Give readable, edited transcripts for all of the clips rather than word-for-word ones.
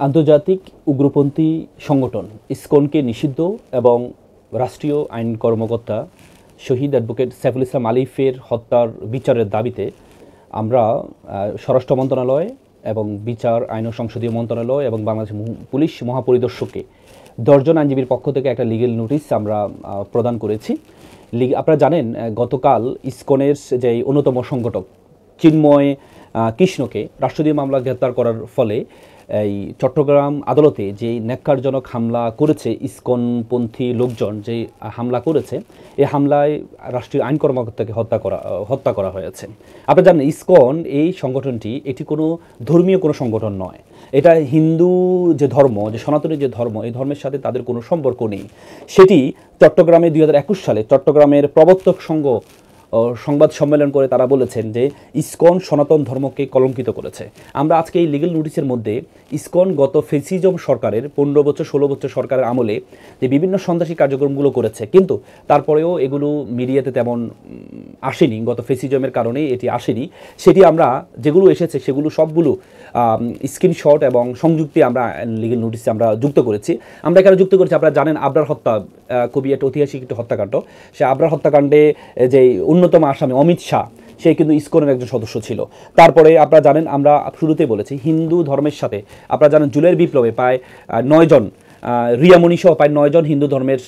আন্তর্জাতিক উগ্রপন্থী সংগঠন ইসকনকে নিষিদ্ধ এবং রাষ্ট্রীয় আইন কর্মকর্তা শহীদ অ্যাডভোকেট সাইফুল ইসলাম আলিফের হত্যার বিচারের দাবিতে আমরা স্বরাষ্ট্র মন্ত্রণালয় এবং বিচার আইন ও সংসদীয় মন্ত্রণালয় এবং বাংলাদেশ পুলিশ মহাপরিদর্শককে 10 জন আইনজীবীর পক্ষ থেকে একটা লিগেল নোটিশ আমরা প্রদান করেছি। আপনারা জানেন গতকাল ইসকনের যে অন্যতম সংগঠক চিন্ময় কৃষ্ণকে রাষ্ট্রীয় মামলা গ্রেপ্তার করার ফলে এই চট্টগ্রাম আদালতে যে ন্যাক্কারজনক হামলা করেছে ইসকনপন্থী লোকজন যে হামলা করেছে, এই হামলায় রাষ্ট্রীয় আইন কর্মকর্তাকে হত্যা করা হয়েছে। আপনারা জানেন ইসকন এই সংগঠনটি এটি কোনো ধর্মীয় কোনো সংগঠন নয়। এটা হিন্দু যে ধর্ম, যে সনাতনী যে ধর্ম, এই ধর্মের সাথে তাদের কোনো সম্পর্ক নেই। সেটি চট্টগ্রামে 2021 সালে চট্টগ্রামের প্রবর্তক সংঘ সংবাদ সম্মেলন করে তারা বলেছেন যে ইসকন সনাতন ধর্মকে কলঙ্কিত করেছে। আমরা আজকে এই লিগেল নোটিশের মধ্যে ইসকন গত ফেসিজম সরকারের 15 বছর 16 বছর সরকারের আমলে যে বিভিন্ন সন্ত্রাসী কার্যক্রমগুলো করেছে, কিন্তু তারপরেও এগুলো মিডিয়াতে তেমন আসেনি, গত ফেসিজমের কারণেই এটি আসেনি। সেটি আমরা যেগুলো এসেছে সেগুলো সবগুলো স্ক্রিনশট এবং সংযুক্তি আমরা লিগেল নোটিশে আমরা যুক্ত করেছি। আমরা এখানে যুক্ত করেছি, আপনারা জানেন আবরার হত্যা খুবই একটা ঐতিহাসিক একটি হত্যাকাণ্ড। সে আবরার হত্যাকাণ্ডে যে অন্যতম আসামি অমিত শাহ, সে কিন্তু ইসকনের একজন সদস্য ছিল। তারপরে আপনারা জানেন, আমরা শুরুতেই বলেছি হিন্দু ধর্মের সাথে আপনারা জানেন জুলাইয়ের বিপ্লবে প্রায় 9 জন রিয়ামণি সহ প্রায় 9 জন হিন্দু ধর্মের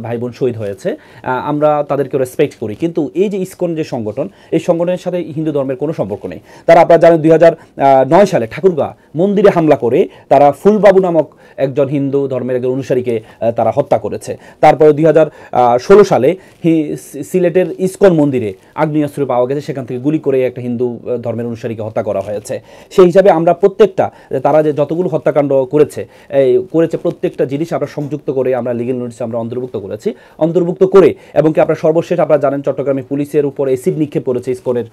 ভাই বোন শহীদ হয়েছে। আমরা তাদেরকে রেসপেক্ট করি, কিন্তু এই যে ইসকন যে সংগঠন, এই সংগঠনের সাথে হিন্দু ধর্মের কোনো সম্পর্ক নেই। তারা আপনারা জানেন 2009 সালে ঠাকুরগাঁ মন্দিরে হামলা করে তারা ফুলবাবু নামক একজন হিন্দু ধর্মের একজন অনুসারীকে তারা হত্যা করেছে। তারপরে 2016 সালে সিলেটের ইসকন মন্দিরে আগ্নেয়াস্ত্র পাওয়া গেছে, সেখান থেকে গুলি করে একটা হিন্দু ধর্মের অনুসারীকে হত্যা করা হয়েছে। সেই হিসাবে আমরা প্রত্যেকটা তারা যে যতগুলো হত্যাকাণ্ড করেছে প্রত্যেকটা জিনিস আমরা সংযুক্ত করে আমরা লিগেল নোটিস আমরা অন্তর্ভুক্ত করে এবং কি আপনারা সর্বশেষ আপনারা জানেন চট্টগ্রামে পুলিশের উপর অ্যাসিড নিক্ষেপ করেছে ইসকনের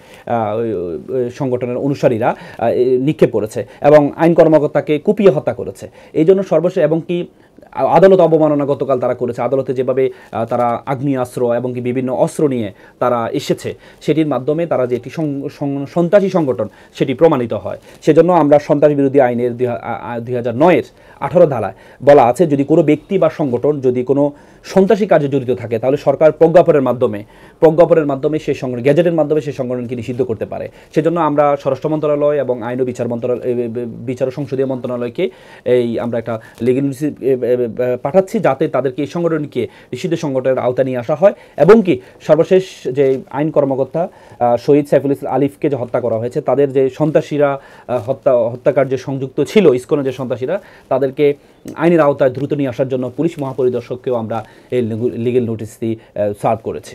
সংগঠনের অনুসারীরা নিক্ষেপ করেছে এবং আইন কর্মকর্তাকে কুপিয়ে হত্যা করেছে। এই জন্য সর্বশেষ এবং কি আদালত অবমাননা গতকাল তারা করেছে। আদালতে যেভাবে তারা আগ্নেয়াস্ত্র এবং কি বিভিন্ন অস্ত্র নিয়ে তারা এসেছে, সেটির মাধ্যমে তারা যে এটি সন্ত্রাসী সংগঠন সেটি প্রমাণিত হয়। সেজন্য আমরা সন্ত্রাস বিরোধী আইনের 2009-এর 18 ধারায় বলা আছে, যদি কোনো ব্যক্তি বা সংগঠন যদি কোনো সন্ত্রাসী কাজে জড়িত থাকে তাহলে সরকার প্রজ্ঞাপনের মাধ্যমে সেই সংগঠন গেজেটের মাধ্যমে সেই সংগঠনকে নিষিদ্ধ করতে পারে। সেজন্য আমরা স্বরাষ্ট্র মন্ত্রণালয় এবং আইন ও বিচার ও সংসদীয় মন্ত্রণালয়কে আমরা একটা লিগেল নোটিশ পাঠাচ্ছি, যাতে তাদেরকে এই সংগঠনকে নিষিদ্ধ সংগঠনের আওতায় নিয়ে আসা হয় এবং কি সর্বশেষ যে আইন কর্মকর্তা শহীদ সাইফুল ইসলাম আলিফকে যে হত্যা করা হয়েছে, তাদের যে সন্ত্রাসীরা হত্যাকার্যে সংযুক্ত ছিল ইসকনের যে সন্ত্রাসীরা, তাদেরকে আইনের আওতায় দ্রুত নিয়ে আসার জন্য পুলিশ মহাপরিদর্শককেও আমরা এই লিগেল নোটিশটি সার্ভ করেছি।